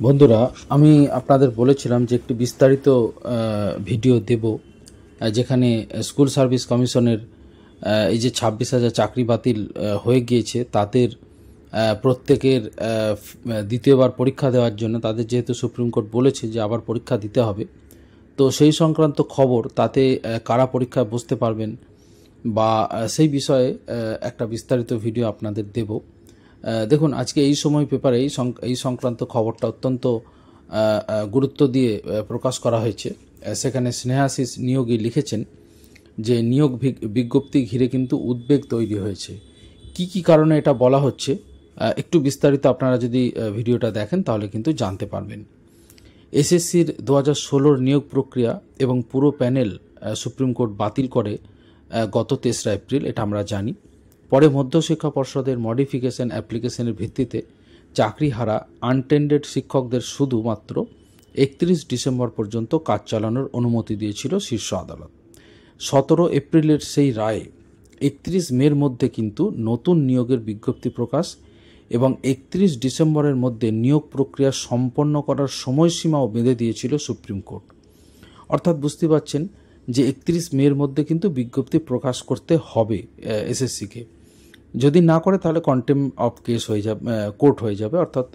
বন্ধুরা, আমি আপনাদের বলেছিলাম যে একটি বিস্তারিত ভিডিও দেব, যেখানে স্কুল সার্ভিস কমিশনের এই যে 26,000 চাকরি বাতিল হয়ে গিয়েছে, তাদের প্রত্যেকের দ্বিতীয়বার পরীক্ষা দেওয়ার জন্য তাদের যেহেতু সুপ্রিম কোর্ট বলেছে যে আবার পরীক্ষা দিতে হবে, তো সেই সংক্রান্ত খবর, তাতে কারা পরীক্ষায় বসতে পারবেন বা সেই বিষয়ে একটা বিস্তারিত ভিডিও আপনাদের দেব। দেখুন, আজকে এই সময় পেপারে এই সংক্রান্ত খবরটা অত্যন্ত গুরুত্ব দিয়ে প্রকাশ করা হয়েছে। সেখানে স্নেহাশিস নিয়োগী লিখেছেন যে নিয়োগ বিজ্ঞপ্তি ঘিরে কিন্তু উদ্বেগ তৈরি হয়েছে। কি কি কারণে এটা বলা হচ্ছে, একটু বিস্তারিত আপনারা যদি ভিডিওটা দেখেন তাহলে কিন্তু জানতে পারবেন। এসএসসির 2016 নিয়োগ প্রক্রিয়া এবং পুরো প্যানেল সুপ্রিম কোর্ট বাতিল করে গত 3রা এপ্রিল, এটা আমরা জানি। পরে মধ্যশিক্ষা পর্ষদের মডিফিকেশন অ্যাপ্লিকেশনের ভিত্তিতে চাকরিহারা আনটেন্ডেড শিক্ষকদের শুধুমাত্র 31 ডিসেম্বর পর্যন্ত কাজ চালানোর অনুমতি দিয়েছিল শীর্ষ আদালত। 17 এপ্রিলের সেই রায়ে 31 মের মধ্যে কিন্তু নতুন নিয়োগের বিজ্ঞপ্তি প্রকাশ এবং 31 ডিসেম্বরের মধ্যে নিয়োগ প্রক্রিয়া সম্পন্ন করার সময়সীমাও বেঁধে দিয়েছিল সুপ্রিম কোর্ট। অর্থাৎ বুঝতে পারছেন যে 31 মের মধ্যে কিন্তু বিজ্ঞপ্তি প্রকাশ করতে হবে এসএসসিকে। যদি না করে তাহলে কন্টেম অফ কেস হয়ে যাবে, কোর্ট হয়ে যাবে, অর্থাৎ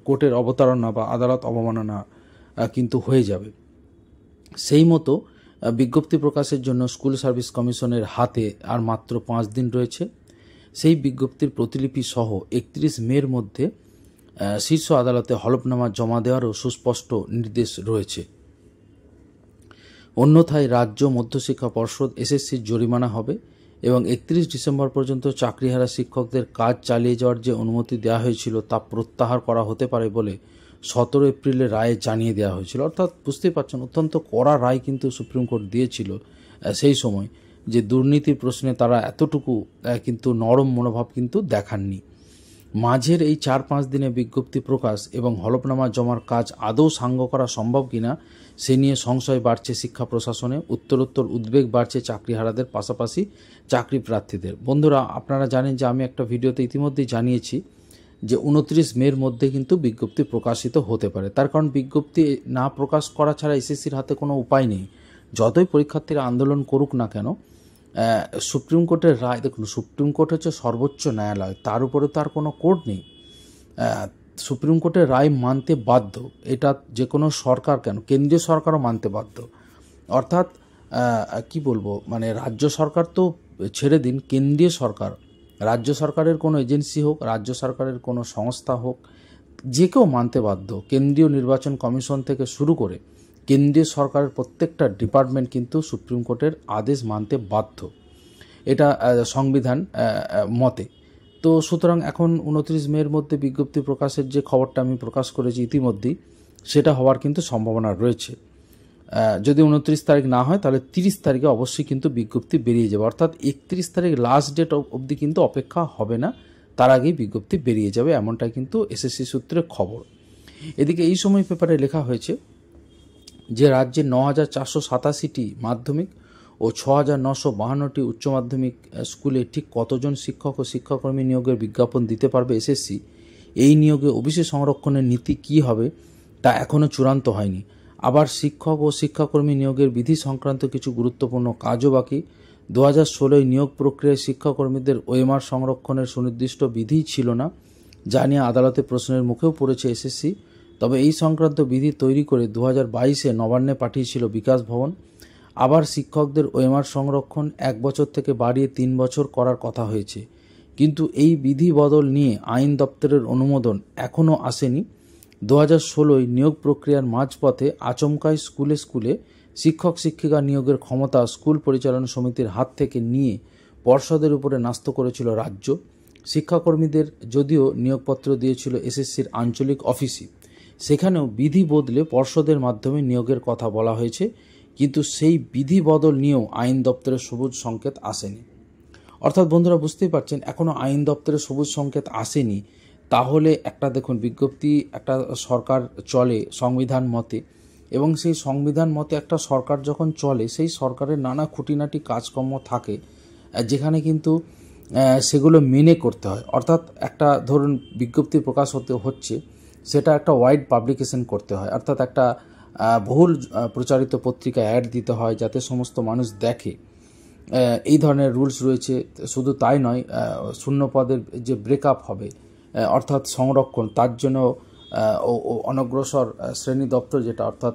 কোর্টের অবতারণা বা আদালত অবমাননা কিন্তু হয়ে যাবে। সেই মতো বিজ্ঞপ্তি প্রকাশের জন্য স্কুল সার্ভিস কমিশনের হাতে আর মাত্র 5 দিন রয়েছে। সেই বিজ্ঞপ্তির প্রতিলিপি সহ 31 মের মধ্যে শীর্ষ আদালতে হলফনামা জমা দেওয়ারও সুস্পষ্ট নির্দেশ রয়েছে। অন্যথায় রাজ্য মধ্যশিক্ষা পর্ষদ এসএসসির জরিমানা হবে এবং 31 ডিসেম্বর পর্যন্ত চাকরিহারা শিক্ষকদের কাজ চালিয়ে যাওয়ার যে অনুমতি দেওয়া হয়েছিল তা প্রত্যাহার করা হতে পারে বলে 17 এপ্রিলের রায়ে জানিয়ে দেওয়া হয়েছিল। অর্থাৎ বুঝতেই পারছেন, অত্যন্ত কড়া রায় কিন্তু সুপ্রিম কোর্ট দিয়েছিল সেই সময়, যে দুর্নীতির প্রশ্নে তারা এতটুকু কিন্তু নরম মনোভাব কিন্তু দেখাননি। মাঝের এই 4-5 দিনে বিজ্ঞপ্তি প্রকাশ এবং হলফনামা জমার কাজ আদৌ সাঙ্গ করা সম্ভব কিনা সে নিয়ে সংশয় বাড়ছে শিক্ষা প্রশাসনে। উত্তরোত্তর উদ্বেগ বাড়ছে চাকরিহারাদের পাশাপাশি চাকরি প্রার্থীদের। বন্ধুরা, আপনারা জানেন যে আমি একটা ভিডিওতে ইতিমধ্যেই জানিয়েছি যে 29 মের মধ্যে কিন্তু বিজ্ঞপ্তি প্রকাশিত হতে পারে। তার কারণ বিজ্ঞপ্তি না প্রকাশ করা ছাড়া এসএসসির হাতে কোনো উপায় নেই। যতই পরীক্ষার্থীরা আন্দোলন করুক না কেন, সুপ্রিম কোর্টের রায়, দেখুন, সুপ্রিম কোর্ট হচ্ছে সর্বোচ্চ ন্যায়ালয়, তার উপরে তো আর কোনো কোর্ট নেই। সুপ্রিম কোর্টের রায় মানতে বাধ্য, এটা যে কোনো সরকার, কেন কেন্দ্রীয় সরকারও মানতে বাধ্য। অর্থাৎ কি বলবো, মানে রাজ্য সরকার তো ছেড়ে দিন, কেন্দ্রীয় সরকার, রাজ্য সরকারের কোনো এজেন্সি হোক, রাজ্য সরকারের কোনো সংস্থা হোক, যে কেউ মানতে বাধ্য। কেন্দ্রীয় নির্বাচন কমিশন থেকে শুরু করে কেন্দ্রীয় সরকারের প্রত্যেকটা ডিপার্টমেন্ট কিন্তু সুপ্রিম কোর্টের আদেশ মানতে বাধ্য, এটা সংবিধান মতে। তো সুতরাং এখন 29 মের মধ্যে বিজ্ঞপ্তি প্রকাশের যে খবরটা আমি প্রকাশ করেছি ইতিমধ্যেই, সেটা হওয়ার কিন্তু সম্ভাবনা রয়েছে। যদি 29 তারিখ না হয় তাহলে 30 তারিখে অবশ্যই কিন্তু বিজ্ঞপ্তি বেরিয়ে যাবে। অর্থাৎ 31 তারিখ লাস্ট ডেট অবধি কিন্তু অপেক্ষা হবে না, তার আগেই বিজ্ঞপ্তি বেরিয়ে যাবে, এমনটাই কিন্তু এসএসসি সূত্রে খবর। এদিকে এই সময় পেপারে লেখা হয়েছে যে রাজ্যে 9,487টি মাধ্যমিক ও 6,952টি উচ্চ মাধ্যমিক স্কুলে ঠিক কতজন শিক্ষক ও শিক্ষাকর্মী নিয়োগের বিজ্ঞাপন দিতে পারবে এসএসসি, এই নিয়োগে ওবিসি সংরক্ষণের নীতি কী হবে তা এখনও চূড়ান্ত হয়নি। আবার শিক্ষক ও শিক্ষাকর্মী নিয়োগের বিধি সংক্রান্ত কিছু গুরুত্বপূর্ণ কাজও বাকি। 2016 নিয়োগ প্রক্রিয়ায় শিক্ষাকর্মীদের ওএমআর সংরক্ষণের সুনির্দিষ্ট বিধিই ছিল না, যা নিয়ে আদালতে প্রশ্নের মুখেও পড়েছে এসএসসি। তবে এই সংক্রান্ত বিধি তৈরি করে 2022-এ নবান্নে পাঠিয়েছিল বিকাশ ভবন। আবার শিক্ষকদের ওএমআর সংরক্ষণ 1 বছর থেকে বাড়িয়ে 3 বছর করার কথা হয়েছে, কিন্তু এই বিধি বদল নিয়ে আইন দপ্তরের অনুমোদন এখনও আসেনি। 2016 নিয়োগ প্রক্রিয়ার মাঝপথে আচমকাই স্কুলে স্কুলে শিক্ষক শিক্ষিকা নিয়োগের ক্ষমতা স্কুল পরিচালনা সমিতির হাত থেকে নিয়ে পর্ষদের উপরে ন্যস্ত করেছিল রাজ্য। শিক্ষাকর্মীদের যদিও নিয়োগপত্র দিয়েছিল এসএসসির আঞ্চলিক অফিসে, সেখানেও বিধি বদলে পর্ষদের মাধ্যমে নিয়োগের কথা বলা হয়েছে, কিন্তু সেই বিধি বদল নিয়েও আইন দপ্তরের সবুজ সংকেত আসেনি। অর্থাৎ বন্ধুরা, বুঝতেই পারছেন, এখনও আইন দপ্তরের সবুজ সংকেত আসেনি। তাহলে একটা দেখুন, বিজ্ঞপ্তি, একটা সরকার চলে সংবিধান মতে, এবং সেই সংবিধান মতে একটা সরকার যখন চলে, সেই সরকারের নানা খুঁটিনাটি কাজকর্ম থাকে, যেখানে কিন্তু সেগুলো মেনে করতে হয়। অর্থাৎ একটা ধরুন বিজ্ঞপ্তি প্রকাশ হচ্ছে, সেটা একটা ওয়াইড পাবলিকেশন করতে হয়, অর্থাৎ একটা বহুল প্রচারিত পত্রিকা অ্যাড দিতে হয় যাতে সমস্ত মানুষ দেখে। এই ধরনের রুলস রয়েছে। শুধু তাই নয়, শূন্য পদের যে ব্রেকআপ হবে অর্থাৎ সংরক্ষণ, তার জন্য অনগ্রসর শ্রেণী দপ্তর যেটা অর্থাৎ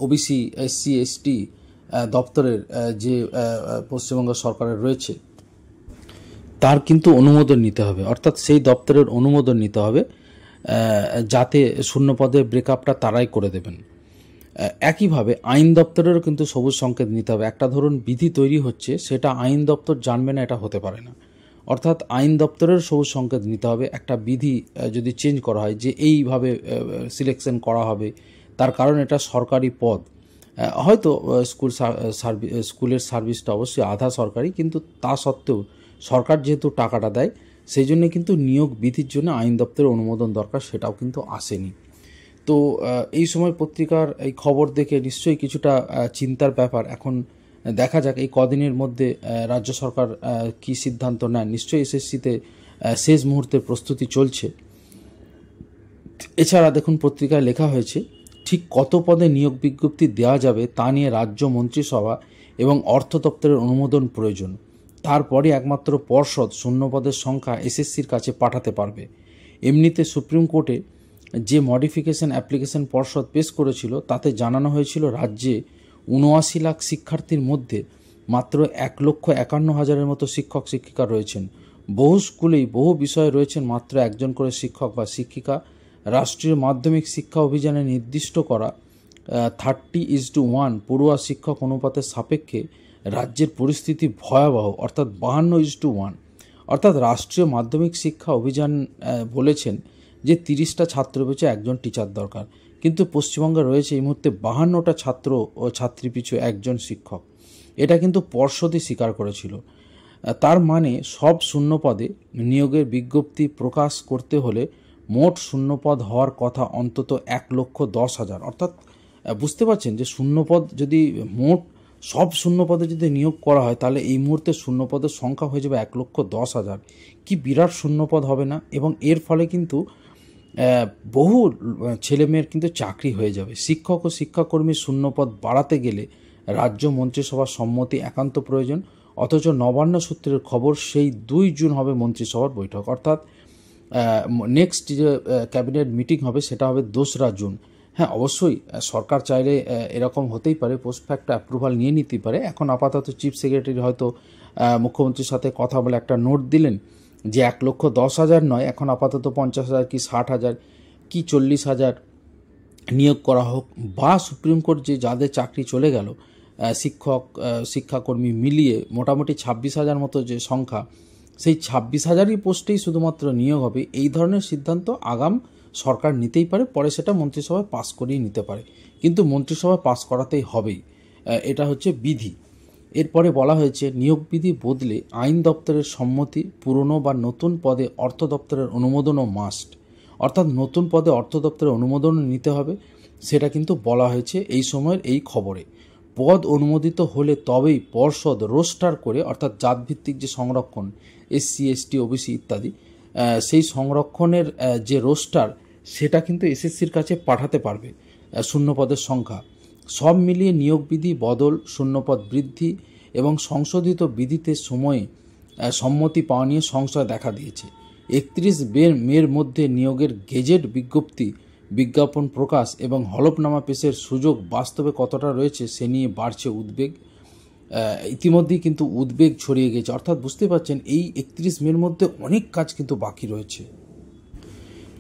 ওবিসি এসসি এসটি দপ্তরের যে পশ্চিমবঙ্গ সরকারের রয়েছে তার কিন্তু অনুমোদন নিতে হবে, অর্থাৎ সেই দপ্তরের অনুমোদন নিতে হবে যাতে শূন্য পদের ব্রেকআপটা তারাই করে দেবেন। একইভাবে আইন দপ্তরেরও কিন্তু সবুজ সংকেত নিতে হবে। একটা ধরুন বিধি তৈরি হচ্ছে, সেটা আইন দপ্তর জানবে না, এটা হতে পারে না। অর্থাৎ আইন দপ্তরের সবুজ সংকেত নিতে হবে। একটা বিধি যদি চেঞ্জ করা হয় যে এইভাবে সিলেকশন করা হবে, তার কারণ এটা সরকারি পদ, হয়তো স্কুলের সার্ভিসটা অবশ্যই আধা সরকারি, কিন্তু তা সত্ত্বেও সরকার যেহেতু টাকাটা দেয় সেই জন্য কিন্তু নিয়োগ বিধির জন্য আইন দপ্তরের অনুমোদন দরকার, সেটাও কিন্তু আসেনি। তো এই সময় পত্রিকার এই খবর দেখে নিশ্চয়ই কিছুটা চিন্তার ব্যাপার। এখন দেখা যাক এই কদিনের মধ্যে রাজ্য সরকার কি সিদ্ধান্ত নেয়। নিশ্চয়ই এসএসসিতে শেষ মুহূর্তের প্রস্তুতি চলছে। এছাড়া দেখুন পত্রিকায় লেখা হয়েছে ঠিক কত পদে নিয়োগ বিজ্ঞপ্তি দেওয়া যাবে তা নিয়ে রাজ্য মন্ত্রিসভা এবং অর্থ দপ্তরের অনুমোদন প্রয়োজন। তারপরে একমাত্র পর্ষদ শূন্য পদের সংখ্যা এসএসসির কাছে পাঠাতে পারবে। এমনিতে সুপ্রিম কোর্টে যে মডিফিকেশন অ্যাপ্লিকেশন পর্ষদ পেশ করেছিল তাতে জানানো হয়েছিল রাজ্যে ৭৯ লাখ শিক্ষার্থীর মধ্যে মাত্র ১,৫১,০০০ মতো শিক্ষক শিক্ষিকা রয়েছেন। বহু স্কুলেই বহু বিষয়ে রয়েছেন মাত্র একজন করে শিক্ষক বা শিক্ষিকা। রাষ্ট্রীয় মাধ্যমিক শিক্ষা অভিযানে নির্দিষ্ট করা 30:1 পড়ুয়া শিক্ষক অনুপাতের সাপেক্ষে রাজ্যের পরিস্থিতি ভয়াবহ, অর্থাৎ 52:1। অর্থাৎ রাষ্ট্রীয় মাধ্যমিক শিক্ষা অভিযান বলেছেন যে 30টা ছাত্র পিছু একজন টিচার দরকার, কিন্তু পশ্চিমবঙ্গে রয়েছে এই মুহূর্তে 52টা ছাত্র ও ছাত্রী পিছু একজন শিক্ষক। এটা কিন্তু পর্ষদই স্বীকার করেছিল। তার মানে সব শূন্যপদে নিয়োগের বিজ্ঞপ্তি প্রকাশ করতে হলে মোট শূন্যপদ হওয়ার কথা অন্তত 1,10,000। অর্থাৎ বুঝতে পারছেন যে শূন্যপদ যদি মোট সব শূন্যপদে যদি নিয়োগ করা হয় তাহলে এই মুহূর্তে শূন্যপদের সংখ্যা হয়ে যাবে 1,10,000। কি বিরাট শূন্যপদ হবে না? এবং এর ফলে কিন্তু বহু ছেলেমেয়ের কিন্তু চাকরি হয়ে যাবে। শিক্ষক ও শিক্ষাকর্মীর শূন্যপদ বাড়াতে গেলে রাজ্য মন্ত্রিসভার সম্মতি একান্ত প্রয়োজন। অথচ নবান্ন সূত্রের খবর সেই 2 জুন হবে মন্ত্রিসভার বৈঠক, অর্থাৎ নেক্সট যে ক্যাবিনেট মিটিং হবে সেটা হবে 2রা জুন। হ্যাঁ, অবশ্যই সরকার চাইলে এরকম হতেই পারে, পোস্ট ফ্যাক্ট অ্যাপ্রুভাল নিয়ে নিতেই পারে। এখন আপাতত চিফ সেক্রেটারি হয়তো মুখ্যমন্ত্রীর সাথে কথা বলে একটা নোট দিলেন যে 1,10,000 নয়, এখন আপাতত 50,000 কি 60,000 কি 40,000 নিয়োগ করা হোক, বা সুপ্রিম কোর্ট যে যাদের চাকরি চলে গেল শিক্ষক শিক্ষাকর্মী মিলিয়ে মোটামুটি 26,000 মতো যে সংখ্যা, সেই 26,000ই পোস্টেই শুধুমাত্র নিয়োগ হবে, এই ধরনের সিদ্ধান্ত আগাম সরকার নিতেই পারে। পরে সেটা মন্ত্রিসভায় পাস করিয়ে নিতে পারে, কিন্তু মন্ত্রিসভায় পাস করাতেই হবেই, এটা হচ্ছে বিধি। এরপরে বলা হয়েছে নিয়োগ বিধি বদলে আইন দপ্তরের সম্মতি, পুরনো বা নতুন পদে অর্থ দপ্তরের অনুমোদনও মাস্ট। অর্থাৎ নতুন পদে অর্থ দপ্তরের অনুমোদনও নিতে হবে, সেটা কিন্তু বলা হয়েছে এই সময়ের এই খবরে। পদ অনুমোদিত হলে তবেই পর্ষদ রোস্টার করে, অর্থাৎ জাতভিত্তিক যে সংরক্ষণ এসসি এসটি ওবিসি ইত্যাদি, সেই সংরক্ষণের যে রোস্টার সেটা কিন্তু এসএসসির কাছে পাঠাতে পারবে শূন্যপদের সংখ্যা। সব মিলিয়ে নিয়োগ বিধি বদল, শূন্যপদ বৃদ্ধি এবং সংশোধিত বিধিতে সময়ে সম্মতি পাওয়া নিয়ে সংশয় দেখা দিয়েছে। 31 মের মধ্যে নিয়োগের গেজেট বিজ্ঞপ্তি, বিজ্ঞাপন প্রকাশ এবং হলফনামা পেশের সুযোগ বাস্তবে কতটা রয়েছে সে নিয়ে বাড়ছে উদ্বেগ। ইতিমধ্যেই কিন্তু উদ্বেগ ছড়িয়ে গেছে, অর্থাৎ বুঝতে পারছেন এই 31 মের মধ্যে অনেক কাজ কিন্তু বাকি রয়েছে।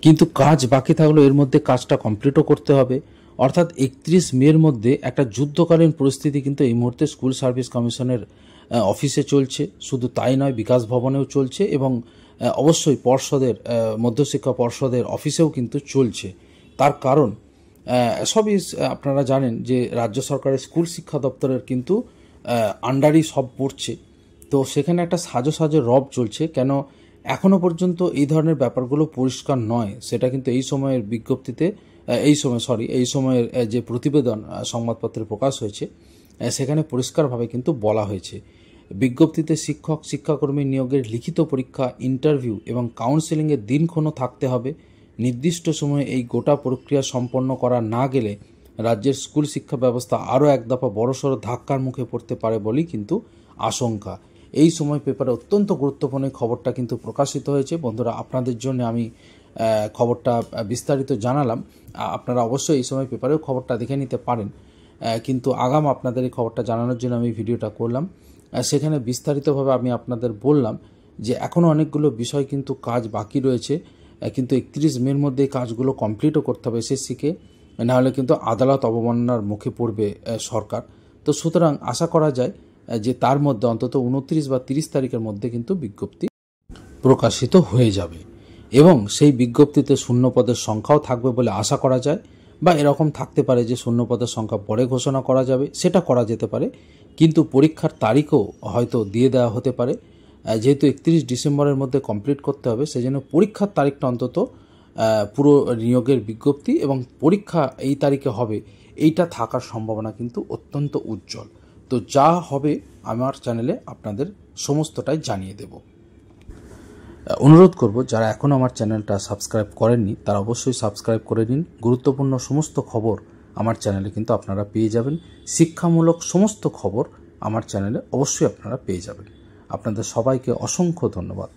কিন্তু কাজ বাকি থাকলেও এর মধ্যে কাজটা কমপ্লিটও করতে হবে। অর্থাৎ 31 মের মধ্যে একটা যুদ্ধকালীন পরিস্থিতি কিন্তু এই মুহূর্তে স্কুল সার্ভিস কমিশনের অফিসে চলছে। শুধু তাই নয়, বিকাশ ভবনেও চলছে এবং অবশ্যই পর্ষদের মধ্যশিক্ষা পর্ষদের অফিসেও কিন্তু চলছে। তার কারণ সবই আপনারা জানেন যে রাজ্য সরকারের স্কুল শিক্ষা দপ্তরের কিন্তু আন্ডারই সব পড়ছে। তো সেখানে একটা সাজো রব চলছে। কেন এখনও পর্যন্ত এই ধরনের ব্যাপারগুলো পরিষ্কার নয়, সেটা কিন্তু এই সময়ের বিজ্ঞপ্তিতে এই সময়ের যে প্রতিবেদন সংবাদপত্রে প্রকাশ হয়েছে সেখানে পরিষ্কারভাবে কিন্তু বলা হয়েছে। বিজ্ঞপ্তিতে শিক্ষক শিক্ষাকর্মী নিয়োগের লিখিত পরীক্ষা, ইন্টারভিউ এবং কাউন্সেলিংয়ের দিনক্ষণও থাকতে হবে। নির্দিষ্ট সময়ে এই গোটা প্রক্রিয়া সম্পন্ন করা না গেলে রাজ্যের স্কুল শিক্ষা ব্যবস্থা আরও এক দফা বড়সড় ধাক্কার মুখে পড়তে পারে বলেই কিন্তু আশঙ্কা। এই সময় পেপারে অত্যন্ত গুরুত্বপূর্ণ খবরটা কিন্তু প্রকাশিত হয়েছে। বন্ধুরা, আপনাদের জন্য আমি খবরটা বিস্তারিত জানালাম। আপনারা অবশ্যই এই সময় পেপারেও খবরটা দেখে নিতে পারেন, কিন্তু আগাম আপনাদের এই খবরটা জানানোর জন্য আমি ভিডিওটা করলাম। সেখানে বিস্তারিতভাবে আমি আপনাদের বললাম যে এখনও অনেকগুলো বিষয় কিন্তু কাজ বাকি রয়েছে, কিন্তু 31 মের মধ্যে এই কাজগুলো কমপ্লিটও করতে হবে এসএসসিকে, নাহলে কিন্তু আদালত অবমাননার মুখে পড়বে সরকার। তো সুতরাং আশা করা যায় যে তার মধ্যে অন্তত 29 বা 30 তারিখের মধ্যে কিন্তু বিজ্ঞপ্তি প্রকাশিত হয়ে যাবে এবং সেই বিজ্ঞপ্তিতে শূন্যপদের সংখ্যাও থাকবে বলে আশা করা যায়, বা এরকম থাকতে পারে যে শূন্যপদের সংখ্যা পরে ঘোষণা করা যাবে, সেটা করা যেতে পারে। কিন্তু পরীক্ষার তারিখও হয়তো দিয়ে দেওয়া হতে পারে। যেহেতু 31 ডিসেম্বরের মধ্যে কমপ্লিট করতে হবে, সেজন্য পরীক্ষার তারিখটা অন্তত পুরো নিয়োগের বিজ্ঞপ্তি এবং পরীক্ষা এই তারিখে হবে এইটা থাকার সম্ভাবনা কিন্তু অত্যন্ত উজ্জ্বল। তো যা হবে আমার চ্যানেলে আপনাদের সমস্তটাই জানিয়ে দেব। অনুরোধ করব, যারা এখনও আমার চ্যানেলটা সাবস্ক্রাইব করেননি তারা অবশ্যই সাবস্ক্রাইব করে নিন। গুরুত্বপূর্ণ সমস্ত খবর আমার চ্যানেলে কিন্তু আপনারা পেয়ে যাবেন। শিক্ষামূলক সমস্ত খবর আমার চ্যানেলে অবশ্যই আপনারা পেয়ে যাবেন। আপনাদের সবাইকে অসংখ্য ধন্যবাদ।